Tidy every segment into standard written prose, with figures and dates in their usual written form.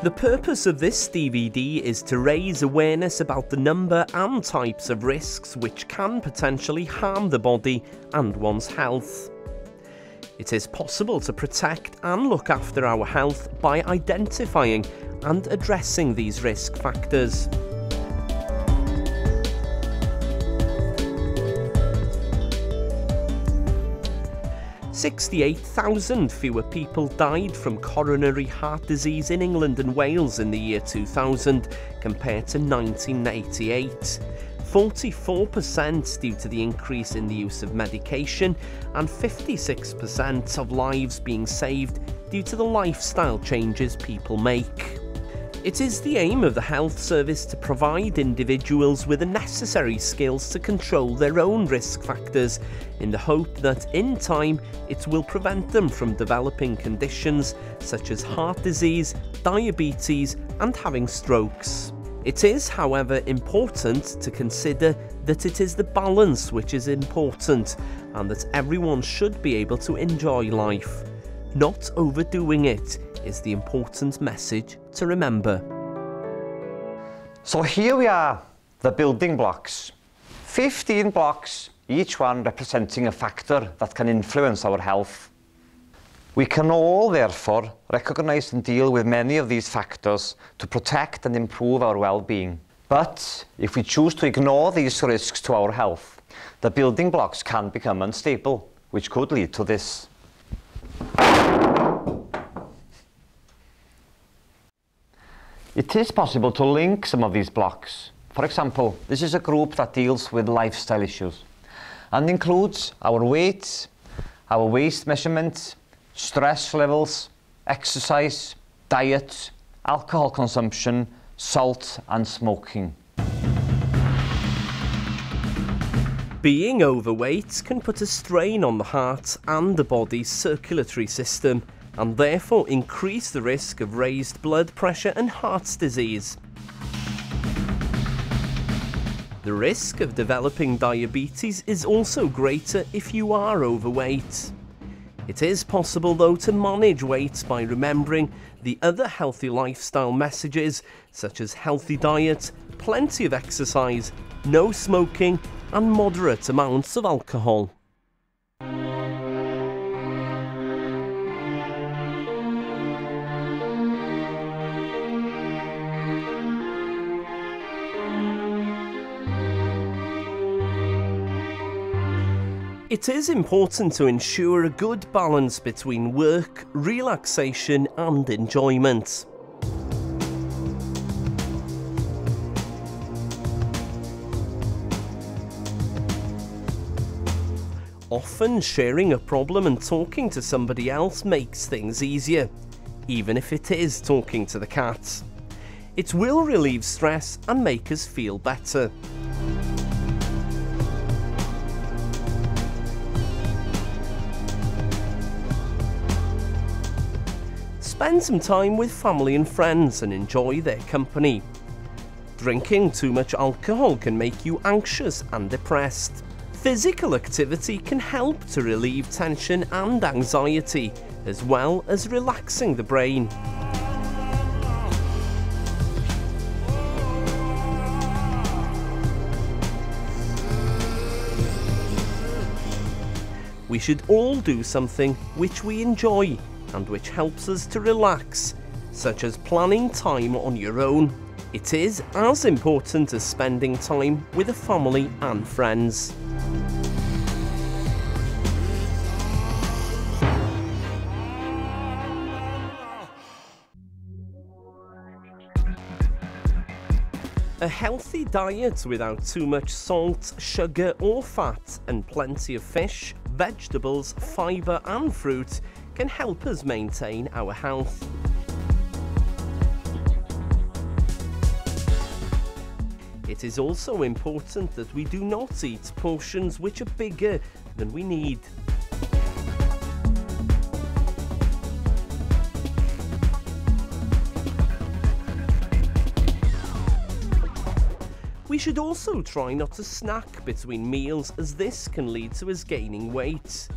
The purpose of this DVD is to raise awareness about the number and types of risks which can potentially harm the body and one's health. It is possible to protect and look after our health by identifying and addressing these risk factors. "68,000 fewer people died from coronary heart disease in England and Wales in the year 2000 compared to 1988. 44% due to the increase in the use of medication, and 56% of lives being saved due to the lifestyle changes people make. It is the aim of the health service to provide individuals with the necessary skills to control their own risk factors, in the hope that in time it will prevent them from developing conditions such as heart disease, diabetes and having strokes. It is, however, important to consider that it is the balance which is important, and that everyone should be able to enjoy life. Not overdoing it is the important message to remember." So here we are, the building blocks. 15 blocks, each one representing a factor that can influence our health. We can all, therefore, recognise and deal with many of these factors to protect and improve our well-being. But if we choose to ignore these risks to our health, the building blocks can become unstable, which could lead to this. It is possible to link some of these blocks. For example, this is a group that deals with lifestyle issues and includes our weight, our waist measurement, stress levels, exercise, diet, alcohol consumption, salt and smoking. Being overweight can put a strain on the heart and the body's circulatory system, and therefore increase the risk of raised blood pressure and heart disease. The risk of developing diabetes is also greater if you are overweight. It is possible, though, to manage weight by remembering the other healthy lifestyle messages such as healthy diet, plenty of exercise, no smoking and moderate amounts of alcohol. It is important to ensure a good balance between work, relaxation and enjoyment. Often sharing a problem and talking to somebody else makes things easier, even if it is talking to the cat. It will relieve stress and make us feel better. Spend some time with family and friends and enjoy their company. Drinking too much alcohol can make you anxious and depressed. Physical activity can help to relieve tension and anxiety, as well as relaxing the brain. We should all do something which we enjoy and which helps us to relax, such as planning time on your own. It is as important as spending time with a family and friends. A healthy diet without too much salt, sugar or fat, and plenty of fish, vegetables, fibre and fruit can help us maintain our health. It is also important that we do not eat portions which are bigger than we need. We should also try not to snack between meals, as this can lead to us gaining weight.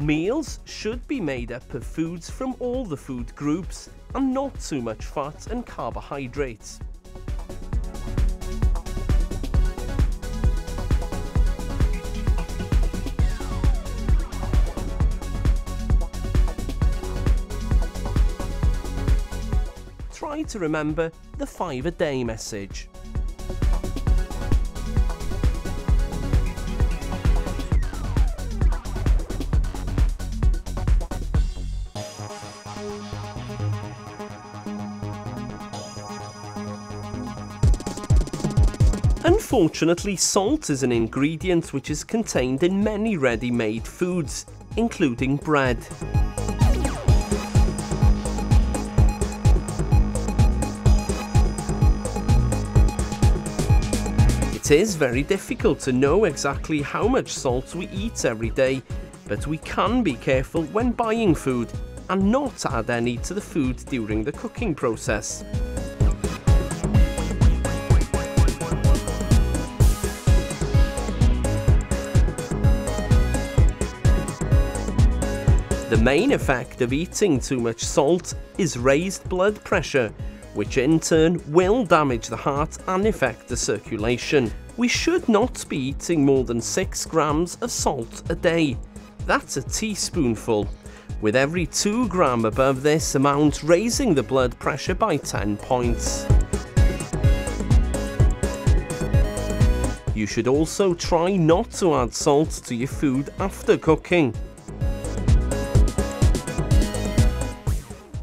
Meals should be made up of foods from all the food groups and not too much fat and carbohydrates. Try to remember the 5-a-day message. Unfortunately, salt is an ingredient which is contained in many ready-made foods, including bread. It is very difficult to know exactly how much salt we eat every day, but we can be careful when buying food and not add any to the food during the cooking process. The main effect of eating too much salt is raised blood pressure, which in turn will damage the heart and affect the circulation. We should not be eating more than 6 grams of salt a day. That's a teaspoonful, with every 2 grams above this amount raising the blood pressure by 10 points. You should also try not to add salt to your food after cooking.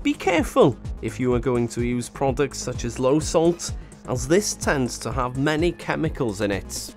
Be careful if you are going to use products such as low salt, as this tends to have many chemicals in it.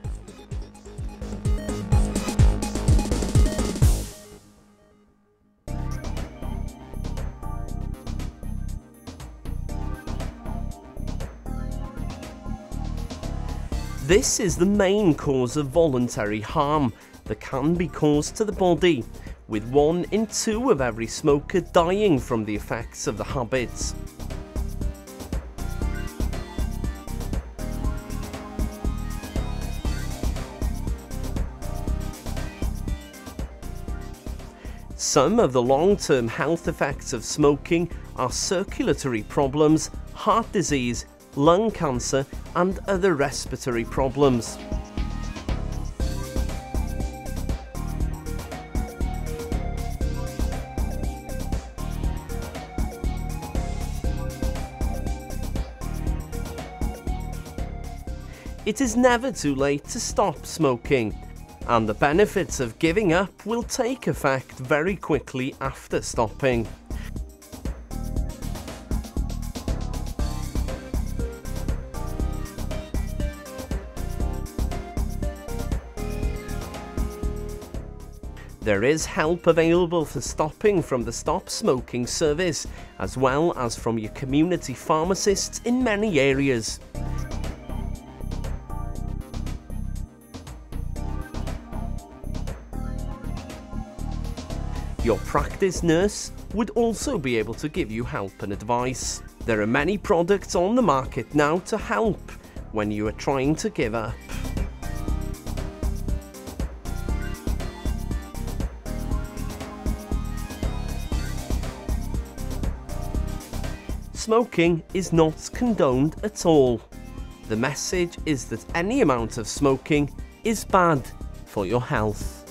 This is the main cause of voluntary harm that can be caused to the body, with 1 in 2 of every smoker dying from the effects of the habits. Some of the long-term health effects of smoking are circulatory problems, heart disease, lung cancer, and other respiratory problems. It is never too late to stop smoking, and the benefits of giving up will take effect very quickly after stopping. There is help available for stopping from the Stop Smoking service, as well as from your community pharmacists in many areas. Your practice nurse would also be able to give you help and advice. There are many products on the market now to help when you are trying to give up. Smoking is not condoned at all. The message is that any amount of smoking is bad for your health.